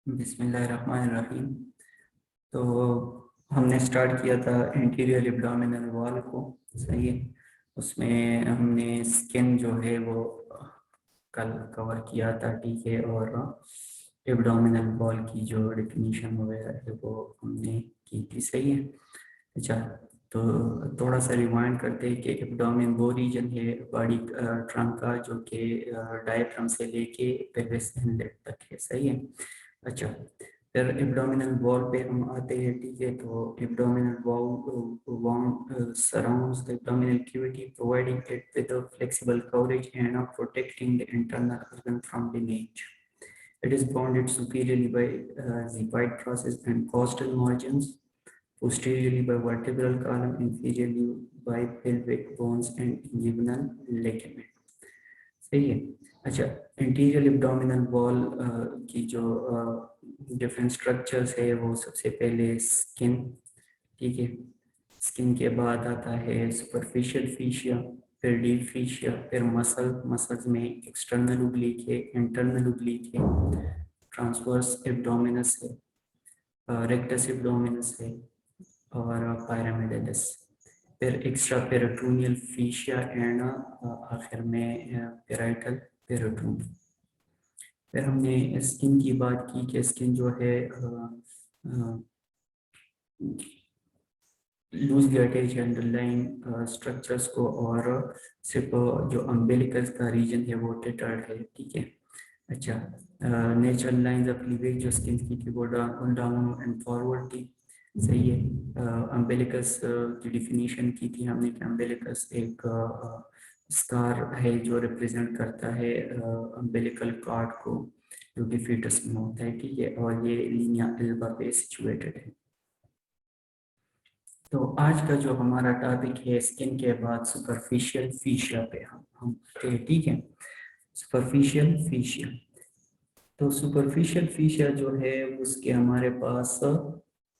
बिस्मिल्लाहिर्रहमानिर्रहीम। तो हमने स्टार्ट किया था इंटीरियर एब्डोमिनल वॉल को, सही है। उसमें हमने स्किन जो है वो कल कवर किया था, ठीक है। और एब्डोमिनल वॉल की जो डेफिनेशन वगैरह है वो हमने की थी, सही है। अच्छा, तो थोड़ा सा रिवाइंड करते हैं कि एब्डोमिन वो रीजन है बॉडी ट्रंक का जो कि डायफ्राम से लेके पेल्विस इनलेट तक है, सही है। अच्छा, फिर एब्डोमिनल वॉल पे हम आते हैं, ठीक है। तो abdominal wall surrounds the abdominal cavity providing it with a flexible coverage and protecting the internal organ from damage. It is bounded superiorly by xiphoid process and costal margins, posteriorly by vertebral column, inferiorly by pelvic bones and inguinal ligament, सही है। अच्छा, interior abdominal wall की जो different structures है वो सबसे पहले skin, ठीक है। स्किन के बाद आता है सुपरफिशियल फीशिया, फिर डीप फीशिया, फिर मसल्स में एक्सटर्नल ओब्लिक है, इंटरनल ओब्लिक है, ट्रांसवर्स एब्डोमिनस है, रेक्टस एब्डोमिनस है, और पिरामिडलिस, फिर एक्स्ट्रा पेरिटोनियल फीशिया एंड आखिर में पेराइटल पेरिटोनियम। फिर हमने स्किन की बात की कि स्किन जो है लूज गैटेज अंडरलाइन स्ट्रक्चर्स को, और सिर्फ जो अम्बिलिकस का रीजन है वो टेटर्ड है, ठीक है। अच्छा, नेचुरल लाइंस ऑफ क्लीवेज जो स्किन की थी वो डाउन एंड फॉरवर्ड थी, सही है। अम्बिलिकस की डिफिनीशन की थी हमने कि अम्बिलिकस एक स्कार है जो रिप्रेजेंट करता है अम्बिलिकल कॉर्ड को, जो कि फीटस में होता है, ठीक है। और ये लीनिया एल्बा पे सिचुएटेड है। तो आज का जो हमारा टॉपिक है स्किन के बाद सुपरफिशियल फीशिया पे हम ठीक है। सुपरफिशियल फीशिया, तो सुपरफिशियल फीशिया जो है उसके हमारे पास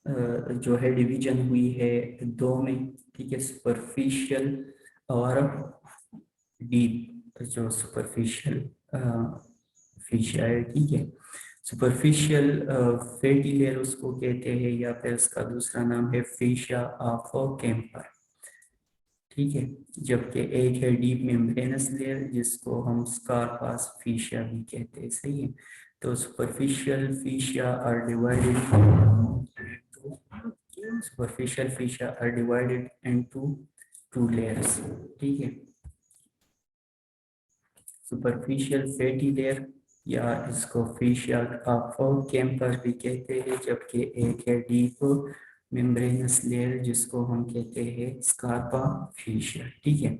जो है डिवीजन हुई है दो में, ठीक है। सुपरफिशियल और डीप जो सुपरफिशियल फीशिया है, ठीक है। सुपरफिशियल फैटी लेयर उसको कहते हैं, या फिर उसका दूसरा नाम है फीशिया ऑफ केम्पर, ठीक है। जबकि एक है डीप मेम्ब्रेनस लेयर जिसको हम स्कारपास फीशिया भी कहते हैं, सही है। तो superficial fascia are divided into two layers, ठीक है। सुपरफिशियल फैटी लेयर या इसको फीशिया ऑफ कैम्पर भी कहते हैं, जबकि एक है डीप मेम्ब्रेनस लेयर जिसको हम कहते हैं स्कारपा फीशिया, ठीक है।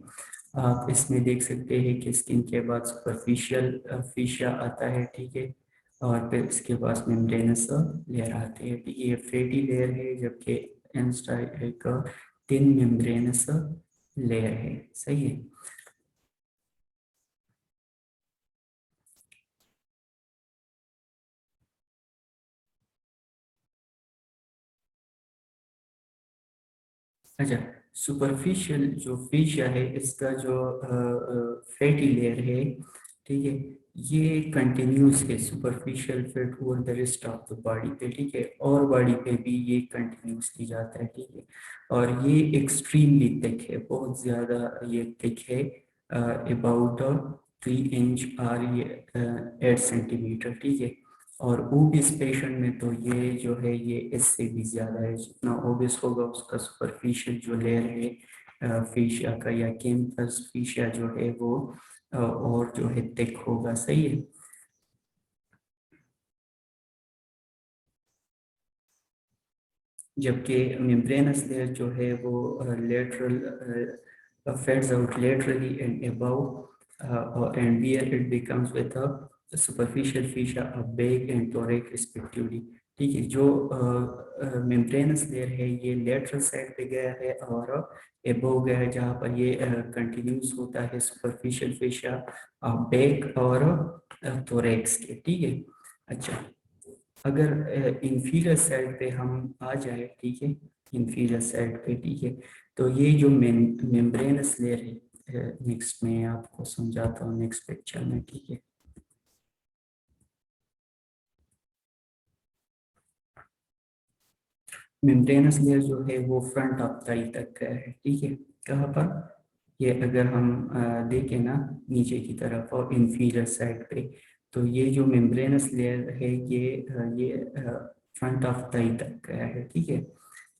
आप इसमें देख सकते हैं कि स्किन के बाद सुपरफिशियल फीशिया आता है, ठीक है, और फिर इसके बाद मेम्ब्रेनस लेयर आती है, ठीक है। ये फैटी लेयर है, जबकि एक थिन मेम्ब्रेनस लेयर है, सही है। अच्छा, सुपरफिशियल जो फीशिया है इसका जो फैटी लेयर है, ठीक है, ये कंटिन्यूस है superficial fat over the rest of the body पे, ठीक है। और बॉडी पे भी ये कंटिन्यूसली जाता है, ठीक है। और ये एक्सट्रीमली थिक है, बहुत ज़्यादा ये थिक है, अबाउट 3 इंच और ये 8 सेंटीमीटर, ठीक है। और ओबिस पेशेंट में तो ये जो है ये इससे भी ज़्यादा है। जितना ओबिस होगा उसका सुपरफिशियल जो लेयर है फीशिया का या कैम्पस फीशिया जो है वो और जो है थिक होगा, सही है। जबकि मेम्ब्रेनस लेयर जो है वो lateral fades out laterally and above and bear it becomes with a superficial fascia of back and thorax respectively, ठीक है। जो मेम्ब्रेनस लेयर है ये लेटरल साइड पे गया है और एबव गया है, जहाँ पर ये कंटिन्यूस होता है सुपरफिशियल फीशिया ऑफ बैक और थोरैक्स के, ठीक है। अच्छा, अगर इंफीरियर साइड पे हम आ जाए, ठीक है, इंफीरियर साइड पे, ठीक है, तो ये जो मेम्ब्रेनस लेयर है, नेक्स्ट में आपको समझाता हूँ नेक्स्ट पिक्चर में, ठीक है। मेम्ब्रेनस लेयर जो है वो फ्रंट ऑफ थाई तक का है, ठीक है। कहाँ पर, ये अगर हम देखें ना नीचे की तरफ और इंफीरियर साइड पे, तो ये जो मेम्ब्रेनस लेयर है ये फ्रंट ऑफ थाई तक का है, ठीक है।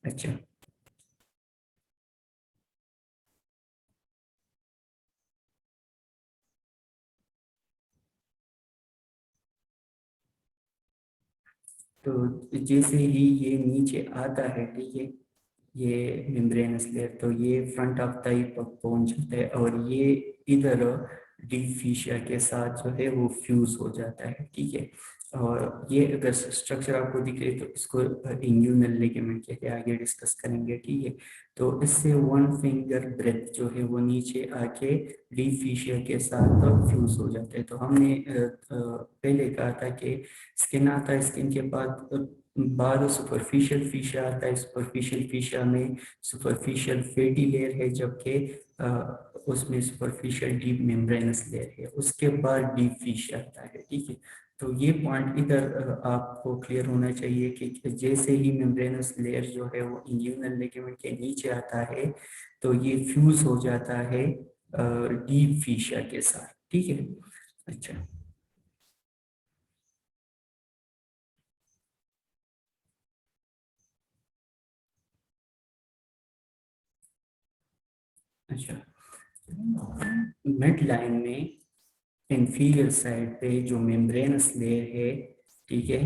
अच्छा, तो जैसे ही ये नीचे आता है, ठीक है, ये मेम्ब्रेनस लेयर, तो ये फ्रंट ऑफ थाई तक पहुंच जाता है और ये इधर डीप फिशिया के साथ जो है वो फ्यूज हो जाता है, ठीक है। और ये अगर स्ट्रक्चर आपको दिख रही है तो इसको इंग्यूनल लिगामेंट कहते हैं, आगे डिस्कस करेंगे, ठीक है। तो इससे वन फिंगर ब्रेथ जो है वो नीचे आके डीप फिशिया के साथ फ्यूज हो जाता है। तो हमने पहले कहा था कि स्किन आता है, स्किन के बाद सुपरफिशियल फिशिया आता है, सुपरफिशियल फिशिया में सुपरफिशियल फैटी लेयर है, जबकि उसमें सुपरफिशियल डीप मेम्ब्रेनस लेयर है, उसके बाद डीप फिशिया आता है, ठीक है। तो ये पॉइंट इधर आपको क्लियर होना चाहिए कि जैसे ही मेम्ब्रेनस लेयर जो है वो इंग्यूनल लिगामेंट के नीचे आता है, तो ये फ्यूज हो जाता है डीप फिशिया के साथ, ठीक है। अच्छा, अच्छा, मिड लाइन में इंफीरियर साइड पे जो मेम्ब्रेनस लेयर है, ठीक है,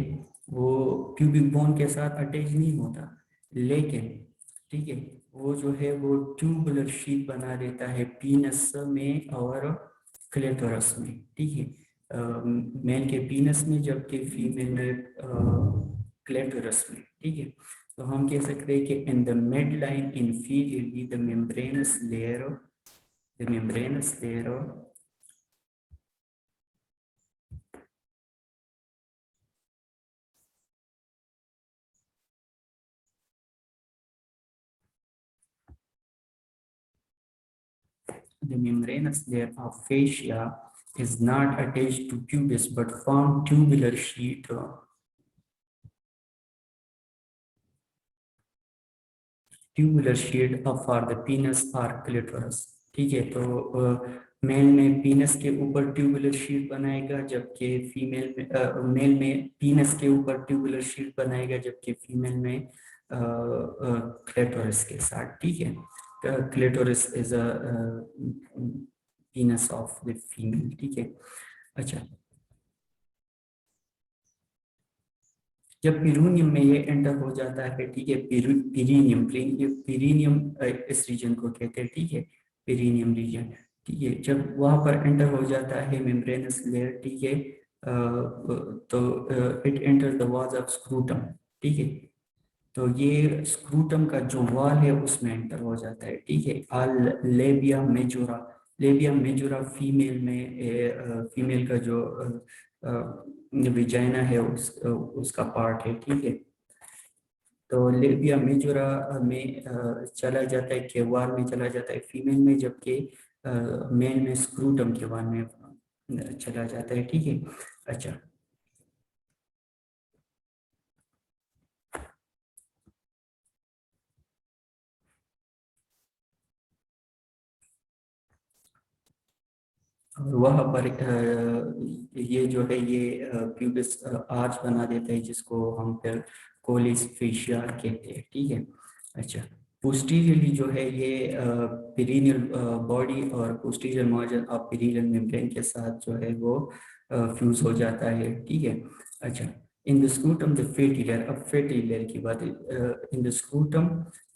वो क्यूबिक बोन के साथ अटैच नहीं होता, लेकिन ठीक है, वो जो है वो ट्यूबुलर शीट बना देता है पीनस में और क्लेटोरस में, ठीक है। मेल के पीनस में, जबकि फीमेल में क्लेटोरस में, ठीक है। तो हम कह सकते हैं कि in the mid line inferiorly the membranous layer the membranous layer of fascia is not attached to pubis but form tubular sheet for the penis or clitoris, ठीक है। तो मेल में पीनस के ऊपर ट्यूबुलर शीट बनाएगा, जबकि फीमेल में mail में पीनस के ऊपर ट्यूबुलर शीट बनाएगा, जबकि फीमेल में क्लेटोरिस के साथ, ठीक है। Clitoris is a penis of the female, ठीक है। अच्छा, जब पिरूनियम में ये एंटर हो जाता है, ठीक है, पिरीनियम, पिरीनियम इस रीजन को कहते हैं, ठीक है, पिरीनियम रीजन, ठीक है। जब वहां पर एंटर हो जाता है मेम्ब्रेनस लेयर, ठीक है, तो it enter the walls of scrotum, ठीक है। तो ये स्क्रूटम का जो वॉल है उसमें एंटर हो जाता है, ठीक है। Labia majora, labia majora female में फीमेल का जो विजाइना है उसका पार्ट है, ठीक है। तो लेबिया मेजोरा में चला जाता है, केवाल में चला जाता है फीमेल में, जबकि मेल में स्क्रूटम केवाल में चला जाता है, ठीक है। अच्छा, और वहाँ पर ये जो है ये प्यूबिस आर्च बना देता है, जिसको हम फिर कोलिस फेशिया कहते हैं, ठीक है। अच्छा, पोस्टीरियरली जो है ये पेरिनियल बॉडी और posterior margin of perineal membrane के साथ जो है वो फ्यूज हो जाता है, ठीक है। अच्छा, in the scrotum the fatty layer, अब फैटी लेयर की बात है। In the scrotum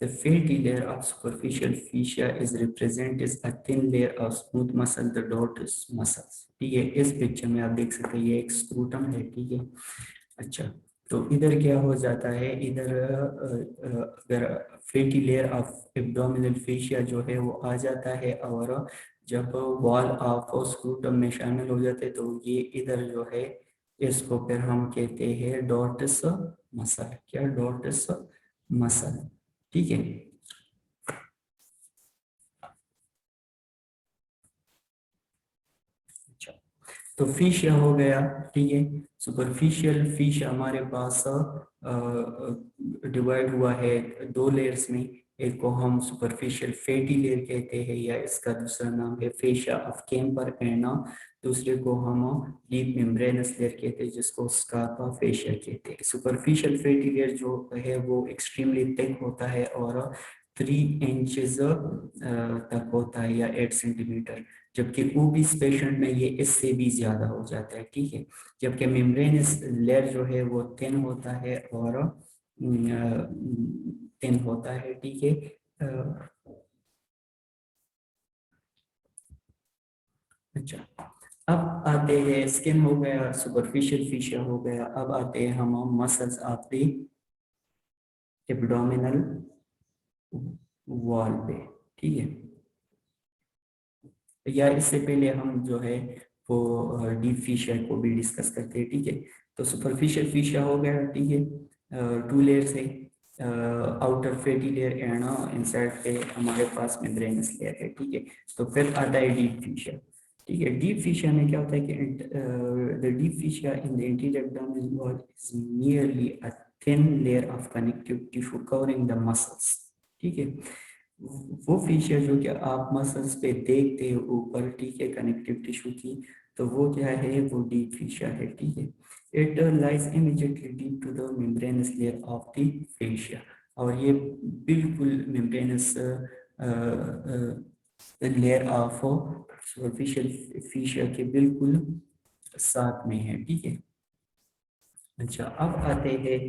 the fatty layer of superficial fascia is represented as a thin layer of smooth muscle, the dortus muscles, ठीक है। इस पिक्चर में आप देख सकते हैं ये एक स्क्रूटम है, ठीक है। अच्छा, तो इधर क्या हो जाता है, इधर अगर fatty layer of abdominal fascia जो है वो आ जाता है, और जब वॉल ऑफ स्क्रूटम में शामिल हो जाते हैं, तो ये इधर जो है इसको फिर हम कहते हैं डॉर्टस मसल, क्या, डॉर्टस मसल, ठीक है। अच्छा, तो फिशिया हो गया, ठीक है। सुपरफिशियल फिश हमारे पास डिवाइड हुआ है दो लेयर्स में। एक को हम सुपरफिशियल फैटी लेयर कहते हैं, या इसका दूसरा नाम है फेशिया ऑफ केम्पर, एंड दूसरे को हम डीप मेम्ब्रेनस लेयर कहते हैं, जिसको स्कार्पा फेशिया कहते हैं। सुपरफिशियल फैटी लेयर जो है वो एक्सट्रीमली थिक होता है और 3 इंचेस तक होता है, या 8 सेंटीमीटर, जबकि ओबीस पेशेंट में ये इससे भी ज्यादा हो जाता है, ठीक है। जबकि मेम्ब्रेनस लेयर जो है वो थिन होता है और थिन होता है, ठीक है। अच्छा, अब आते हैं, स्किन हो गया, सुपरफिशियल फिशिया हो गया, अब आते हैं हम muscles of the abdominal wall पे, ठीक है। या इससे पहले हम जो है वो डीप फिशिया को भी डिस्कस करते हैं, ठीक है। तो सुपरफिशियल फिशिया हो गया, ठीक है। 2 लेयर्स है, outer fatty layer and inside पे हमारे पास मेम्ब्रेनस लेयर है, ठीक है। तो फिर आता है डीप फिशिया, ठीक है। डीप फिशिया में क्या होता है कि the deep fascia in the interior abdominal wall is nearly a thin layer of connective tissue covering the muscles, ठीक है। वो फीचर जो कि आप मसल्स पे देखते हो ऊपर, ठीक है, कनेक्टिव टिश्यू की, तो वो क्या है, वो डीप फीचर है, ठीक है। It lies immediately deep to the membranous layer of the fascia, और ये बिल्कुल membranous layer of superficial fascia के बिल्कुल साथ में है, ठीक है। अच्छा, अब आते हैं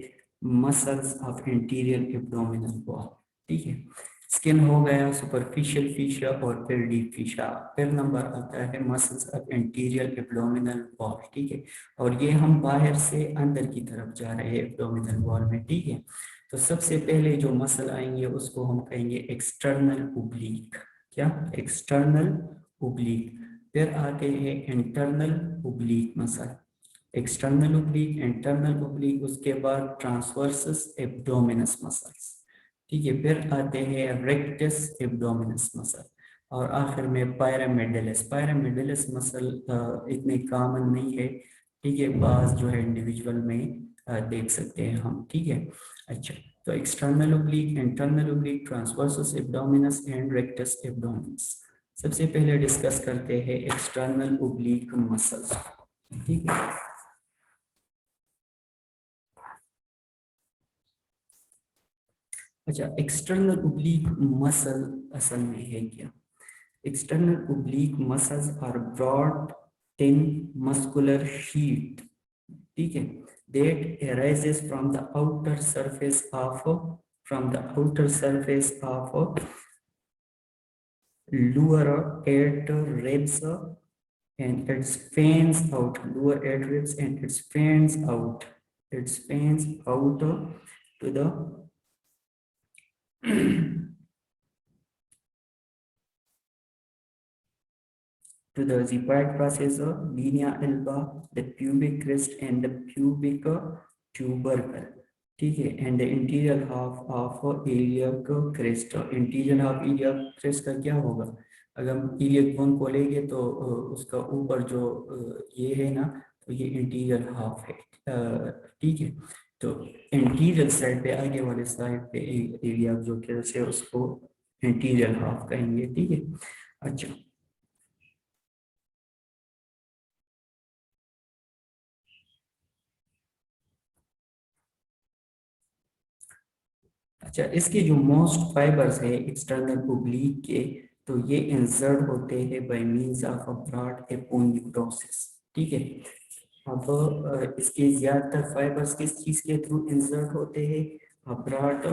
muscles of interior abdominal wall, ठीक है। स्किन हो गया, सुपरफिशियल फीशिया और फिर डीप फीशिया। फिर नंबर आता है muscles of interior abdominal wall, ठीक है। और ये हम बाहर से अंदर की तरफ जा रहे हैं एब्डोमिनल वॉल में, ठीक है। तो सबसे पहले जो मसल आएंगे उसको हम कहेंगे एक्सटर्नल ओब्लीक। क्या? External oblique. फिर आते हैं internal oblique muscle, external oblique, internal oblique, उसके बाद ट्रांसवर्सस एब्डोमिनस मसल्स, ठीक है। फिर आते हैं रेक्टस एब्डोमिनस मसल, और आखिर में पायरामिडिलिस। पायरामिडिलिस मसल इतने कॉमन नहीं है, ठीक है, बाज जो है इंडिविजुअल में देख सकते हैं हम, ठीक है। अच्छा, तो external oblique, internal oblique, transversus abdominis and rectus abdominis. सबसे पहले डिस्कस करते हैं एक्सटर्नल ओब्लिक मसल्स, ठीक है। अच्छा, एक्सटर्नल ओब्लीक मसल असल में है क्या? External oblique muscles are broad thin muscular sheet, ठीक है, that arises from the outer surface of lower eight ribs, and it fans out lower eight ribs, and it fans out to the to the zipid processor, linea alba, the pubic crest, and the pubic tubercle, ठीक है। And the interior half of iliac crest, interior half iliac crest का क्या होगा? अगर हम iliac bone को लेंगे तो उसका ऊपर जो ये है ना, तो ये इंटीरियर हाफ है, ठीक है। तो इंटीरियर साइड पे, आगे वाले साइड पे iliac जो crest है उसको इंटीरियर हाफ कहेंगे, ठीक है। अच्छा, अच्छा, इसके जो मोस्ट फाइबर्स है एक्सटर्नल ओब्लीक के, तो ये इंसर्ट होते हैं by means of a broad aponeurosis, ठीक है। अब इसके ज्यादातर फाइबर्स किस चीज के थ्रू इंसर्ट होते हैं? Broad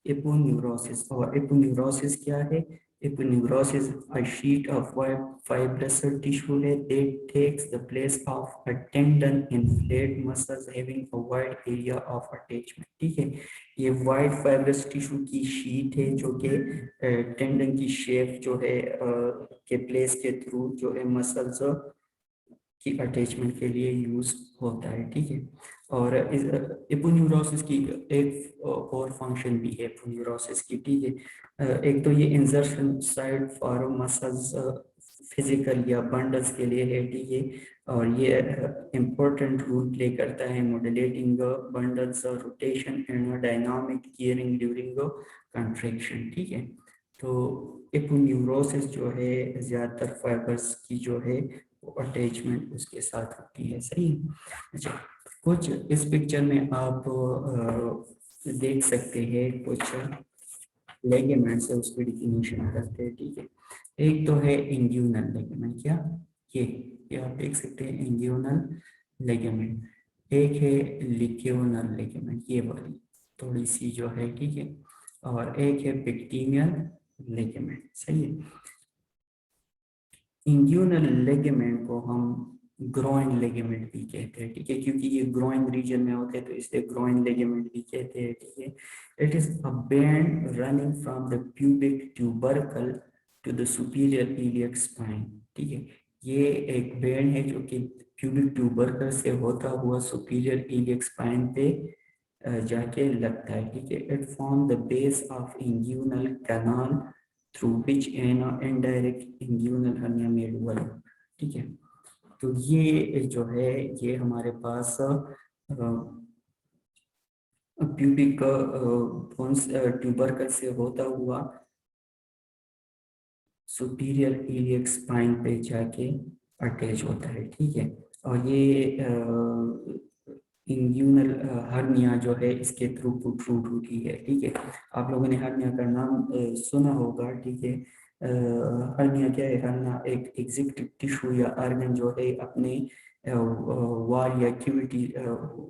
aponeurosis. और एपोन्यूरोसिस क्या है? Aponeurosis a sheet of white fibrous tissue है that takes the place of a tendon in flat muscles having a wide area of attachment, ठीक है। ये वाइट फाइब्रस टिश्यू की शीट है जो कि टेंडन की शेप जो है के प्लेस के थ्रू जो है मसल्स की अटैचमेंट के लिए यूज होता है, ठीक है। और एपोन्यूरोसिस की एक और फंक्शन भी है एपोन्यूरोसिस की, ठीक है। एक तो ये insertion side for muscles physical या बंडल्स के लिए है, ठीक है। और ये इम्पोर्टेंट रोल प्ले करता है मॉड्यूलेटिंग बंडल्स और rotation and dynamic gearing during contraction, ठीक है। तो एपोन्यूरोसिस जो है ज़्यादातर फाइबर्स की जो है वो अटैचमेंट उसके साथ होती है, सही है। अच्छा, कुछ इस पिक्चर में आप देख सकते हैं कुछ लेगमेंट से उसकी डिफिनीशन करते हैं, ठीक है। एक तो है इंग्यूनल लेगमेंट, क्या ये आप देख सकते हैं इंग्यूनल लेगमेंट। एक है लिक्यूनल लेगमेंट, ये वाली थोड़ी सी जो है, ठीक है। और एक है पेक्टिनियल लेगमेंट, सही है। इंग्यूनल लेगमेंट को हम ग्रोइन लेगमेंट भी कहते हैं, ठीक है, क्योंकि ये ग्रोइन रीजन में होते हैं तो इसलिए ग्रोइन लेगमेंट भी कहते हैं, ठीक है। It is a band running from the pubic tubercle to the superior iliac spine, ठीक है। ये एक बैंड है जो कि प्यूबिक ट्यूबरकल से होता हुआ सुपीरियर इलियक स्पाइन पे जाके लगता है, ठीक है। It form the base of inguinal canal through which an indirect inguinal hernia made develop, ठीक है। तो ये जो है ये हमारे पास प्यूबिक बोन्स ट्यूबरकल से होता हुआ सुपीरियर इलियक स्पाइन पे जाके अटैच होता है, ठीक है। और ये इंग्यूनल हर्निया जो है इसके थ्रू प्रोट्रूड होती है, ठीक है। आप लोगों ने हर्निया का नाम सुना होगा, ठीक है। हर्निया क्या है? हर्निया एक एग्जिक्ट टिश्यू या ऑर्गन जो है अपने वाल या क्यूविटी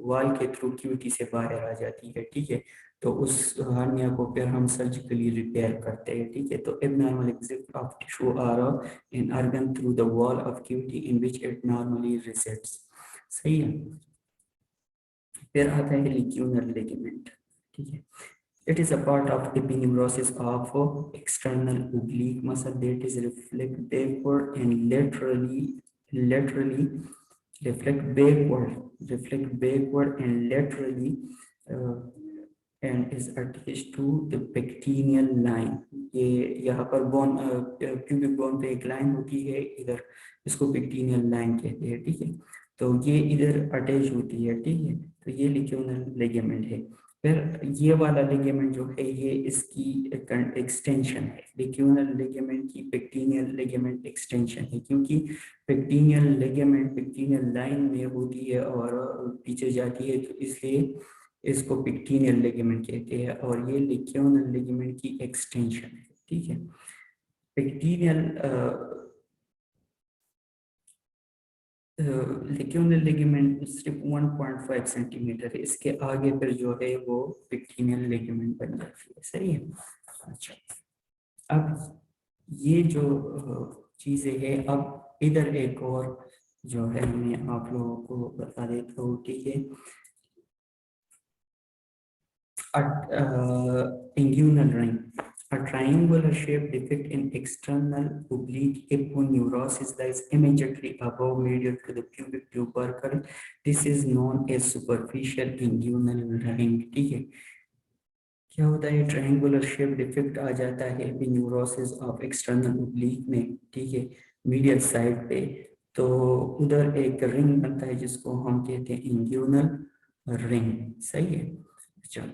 वाल के थ्रू क्यूविटी से बाहर आ जाती है, ठीक है। तो उस हर्निया को फिर हम सर्जिकली रिपेयर करते हैं, ठीक है। तो abnormal exit of tissue or in organ through the wall of cavity in which it normally resets, सही है। फिर आता है लिक्यूनर लिगामेंट, ठीक है। It is a part of epineuritis of external oblique muscle that is reflect backward and laterally reflect backward and laterally uh, and is attached to the pectineal line. ये यहाँ पर बोन pubic bone पे एक line होती है इधर, इसको pectineal line कहते हैं, ठीक है। तो ये इधर अटैच होती है, ठीक है। तो ये लिक्यूनल लिगामेंट है। फिर ये वाला लिगामेंट जो है ये इसकी एक्सटेंशन है, लिक्यूनल लिगामेंट की पेक्टिनियल लिगामेंट एक्सटेंशन है, क्योंकि पेक्टिनियल लिगामेंट पेक्टिनियल लाइन में होती है और पीछे जाती है, तो इसलिए इसको पेक्टिनियल लिगामेंट कहते हैं। और ये लिक्यूनल लिगामेंट की एक्सटेंशन है, ठीक है। पेक्टिनियल लिक्यूनल लिगामेंट सिर्फ 1.5 सेंटीमीटर है, इसके आगे फिर जो है वो पेक्टिनियल लिगामेंट बन जाती है, सही है। अच्छा, अब ये जो चीजें है, अब इधर एक और जो है मैं आप लोगों को बता देता हूँ, ठीक है। Inguinal ring, a triangular shaped defect in external oblique aponeurosis lies immediately above medial to the pubic tubercle. This is known as superficial inguinal ring, ठीक है। क्या होता है? ट्रायंगुलर शेप डिफेक्ट आ जाता है एपिन्यूरोसिस ऑफ एक्सटर्नल ओब्लिक में, ठीक है, मीडियल साइड पे। तो उधर एक रिंग बनता है जिसको हम कहते हैं इंग्यूनल रिंग, सही है। चलो,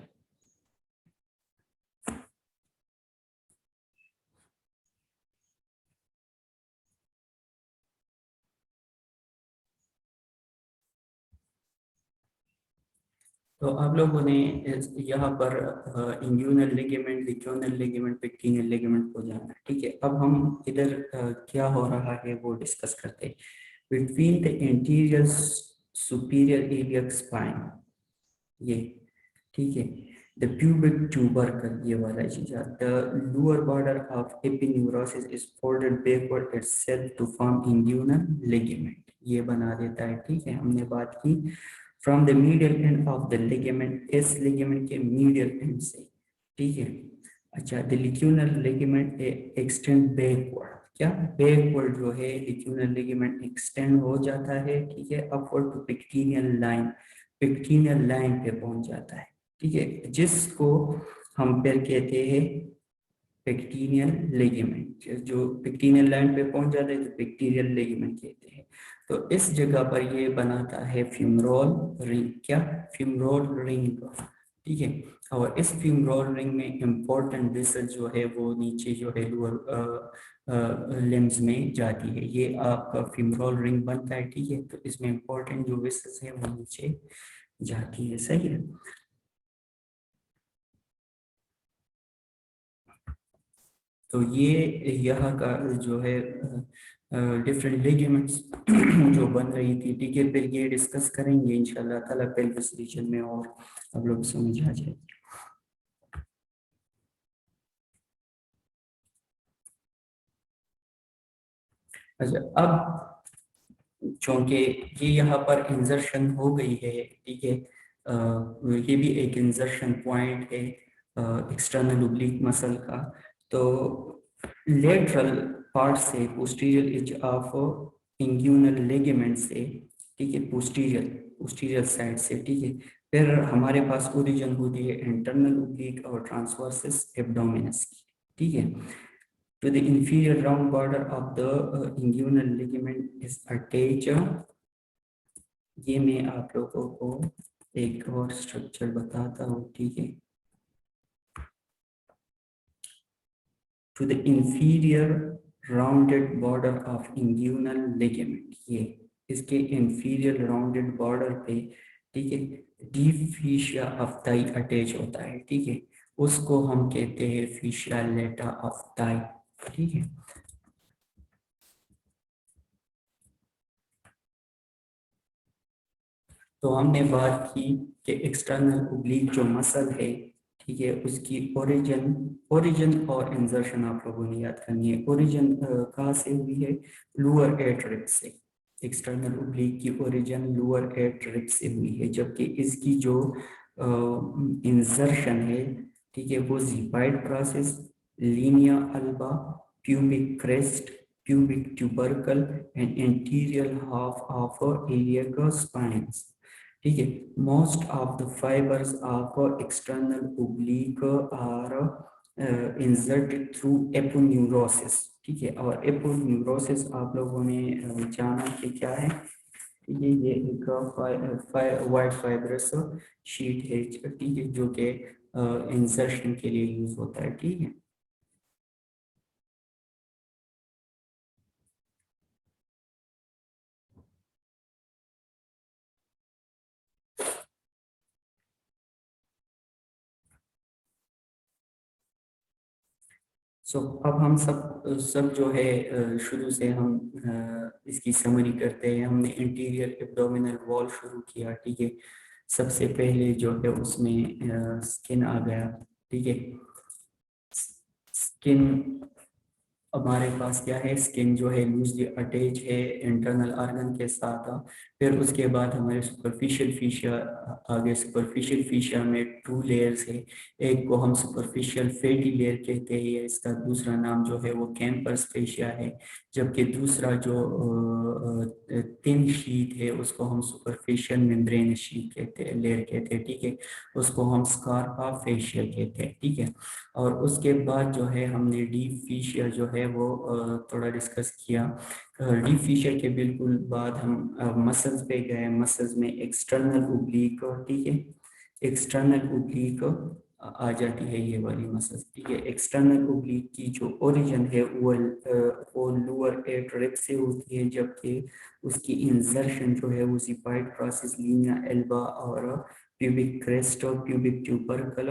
तो आप लोगों ने यहाँ पर इंग्यूनल लिगामेंट, लिक्यूनल लिगामेंट, पेक्टिनियल लिगामेंट को जाना, ठीक है। अब हम इधर क्या हो रहा है वो डिस्कस करते हैं। Between the anterior superior iliac spine, ये ठीक है, द प्यूबिक ट्यूबरकल, ये वाला चीज, the lower border of aponeurosis is folded backward itself to form inguinal ligament, ये बना देता है, ठीक है। हमने बात की from the medial end of the ligament, इस लिगामेंट के मीडियल एंड से, ठीक है। अच्छा, the lacunar ligament extend backward, क्या बैकवर्ड जो है लिक्यूनल लिगामेंट एक्सटेंड हो जाता है, ठीक है, अपवर्ड टू पेक्टिनियल लाइन, पेक्टिनियल लाइन पे पहुंच जाता है, ठीक है, जिसको हम फिर कहते हैं पेक्टिनियल लिगामेंट, जो पेक्टिनियल लाइन पे पहुंच जाता है तो पेक्टिनियल लिगामेंट कहते हैं। तो इस जगह पर ये बनाता है फ्यूमरोल रिंग, क्या फ्यूमरोल रिंग, ठीक है। और इस फ्यूमरोल रिंग में इम्पोर्टेंट वेसल जो है वो नीचे जो है लोअर लिम्स में जाती है, ये आपका फ्यूमरोल रिंग बनता है, ठीक है। तो इसमें इम्पोर्टेंट जो वेसल्स है वो नीचे जाती है, सही है। तो ये यहाँ का जो है डिफरेंट लिगामेंट्स जो बन रही थी, ठीक है। फिर ये डिस्कस करेंगे इंशाल्लाह ताला पेल्विस रीजन में और आप लोग समझ आ जाए। अच्छा, अब चूंकि ये यहाँ पर इंजर्शन हो गई है, ठीक है, ये भी एक इंजर्शन पॉइंट है एक्सटर्नल ओब्लिक मसल का। तो लेटरल पार्ट से पोस्टीरियर एज ऑफ इंग्यूनल लिगामेंट से, ठीक है, पोस्टीरियर पोस्टीरियर साइड से, ठीक है। फिर हमारे पास ओरिजिन होती है इंटरनल ओब्लिक और ट्रांसवर्सिस एब्डोमिनस की, ठीक है। To the inferior round border of the inguinal ligament is attached, ये मैं आप लोगों को एक और स्ट्रक्चर बताता हूँ, ठीक है। To the inferior rounded border of inguinal ligament, ये इसके inferior rounded border पे, ठीक है, deep fascia of thigh attach होता है, ठीक है। उसको हम कहते हैं fascia lata of thigh, ठीक है। तो हमने बात की कि एक्सटर्नल ओब्लिक जो मसल है, ठीक है, उसकी ओरिजिन ओरिजिन और इंजर्शन आप लोगों ने याद करनी है। ओरिजिन कहाँ से हुई है? लोअर एट रिब से। एक्सटर्नल ओब्लिक की ओरिजिन लोअर एट रिब से हुई है, जबकि इसकी जो इंजर्शन है, ठीक है, वो xiphoid process, linea alba, pubic crest, pubic tubercle and anterior half of iliac spines, ठीक है। Most of the fibres of external oblique are inserted through aponeurosis, ठीक है। और एपोन्यूरोसिस आप लोगों ने जाना कि क्या है, ठीक है, ये एक वाइट फाइब्रस शीट है, ठीक है, जो कि इंसर्शन के लिए यूज होता है, ठीक है। सो अब हम सब जो है शुरू से हम इसकी समरी करते हैं। हमने इंटीरियर एब्डोमिनल वॉल शुरू किया, ठीक है। सबसे पहले जो है उसमें स्किन आ गया, ठीक है। स्किन, हमारे पास क्या है, स्किन जो है लूजली अटैच है इंटरनल ऑर्गन के साथ। फिर उसके बाद हमारे सुपरफिशियल फीशिया आगे, सुपरफिशियल फीशिया में टू लेयर्स है। एक को हम सुपरफिशियल फैटी लेयर कहते हैं, इसका दूसरा नाम जो है वो कैंपर्स फेशिया है। जबकि दूसरा जो थिन शीट है उसको हम सुपरफिशियल मेम्ब्रेन शीट कहते हैं, लेयर कहते हैं, ठीक है। उसको हम स्कार्पा फेशिया कहते हैं, ठीक है। और उसके बाद जो है हमने डीप फिशियर जो है वो थोड़ा डिस्कस किया। डीप फिशियर के बिल्कुल बाद हम मसल्स पे गए। मसल्स में एक्सटर्नल ओब्लिक, ठीक है, एक्सटर्नल ओब्लिक आ जाती है ये वाली मसल्स, ठीक है। एक्सटर्नल ओब्लिक की जो ओरिजिन है वो लोअर एट रिब से होती है, जबकि उसकी इंसर्शन जो है वो जिपाइड प्रोसेस, लीनिया एल्बा और प्यूबिक क्रेस्ट और प्यूबिक ट्यूबरकल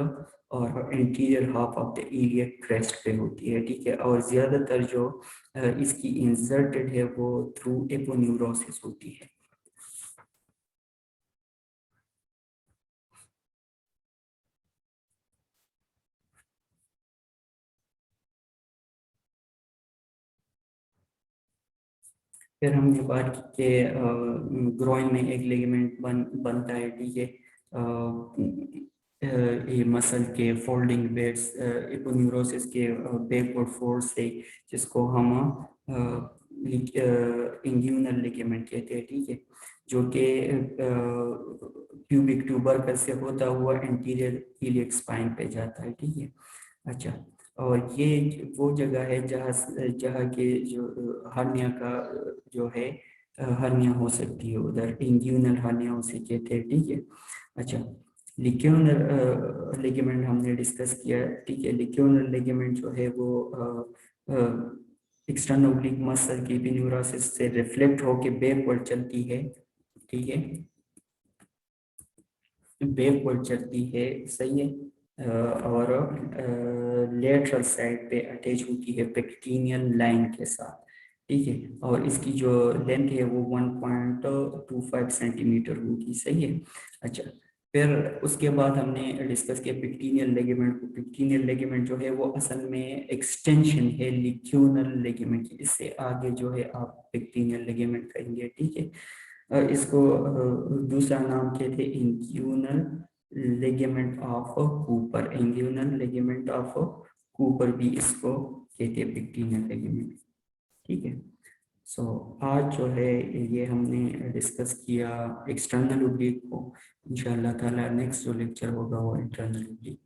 और anterior half of the iliac crest पे होती है, ठीक है। और ज्यादातर जो इसकी इंसर्टेड है वो थ्रू एपोन्यूरोसिस होती है। फिर हमने बात की कि ग्रोइन में एक लिगामेंट बनता है, ठीक है। ये मसल के फोल्डिंग बेड्स एपोन्यूरोसिस के बैकवर्ड फोर्स से, जिसको हम इंग्यूनल लिगामेंट कहते हैं, ठीक है, जो कि प्यूबिक ट्यूबरकल से होता हुआ एंटीरियर इलियक स्पाइन पे जाता है, ठीक है। अच्छा, और ये वो जगह है जहाँ जहाँ के जो हर्निया का जो है हर्निया हो सकती है, उधर इंग्यूनल हर्निया उसे कहते हैं, ठीक है। अच्छा, लिक्यूनल लिगामेंट हमने डिस्कस किया, ठीक है। लिक्यूनल लिगामेंट जो है वो एक्सटर्नल ओब्लिक मसल की एपिन्यूरोसिस से रिफ्लेक्ट होके बैकवर्ड चलती है, ठीक है, बैकवर्ड चलती है, सही है। और लेटरल साइड पे अटैच होती है पेक्टिनियल लाइन के साथ, ठीक है। और इसकी जो लेंथ है वो 1.25 सेंटीमीटर होगी, सही है। अच्छा, फिर उसके बाद हमने डिस्कस किया पेक्टिनियल लिगामेंट को। पेक्टिनियल लिगामेंट जो है वो असल में एक्सटेंशन है लिक्यूनल लिगामेंट की, इससे आगे जो है आप पेक्टिनियल लिगामेंट कहेंगे, ठीक है। इसको दूसरा नाम कहते हैं inguinal ligament of Cooper, inguinal ligament of Cooper भी इसको कहते हैं पेक्टिनियल लिगामेंट, ठीक है। सो आज जो है ये हमने डिस्कस किया एक्सटर्नल ओब्लिक को। इंशाल्लाह ताला नेक्स्ट जो लेक्चर होगा वो इंटरनल ओब्लिक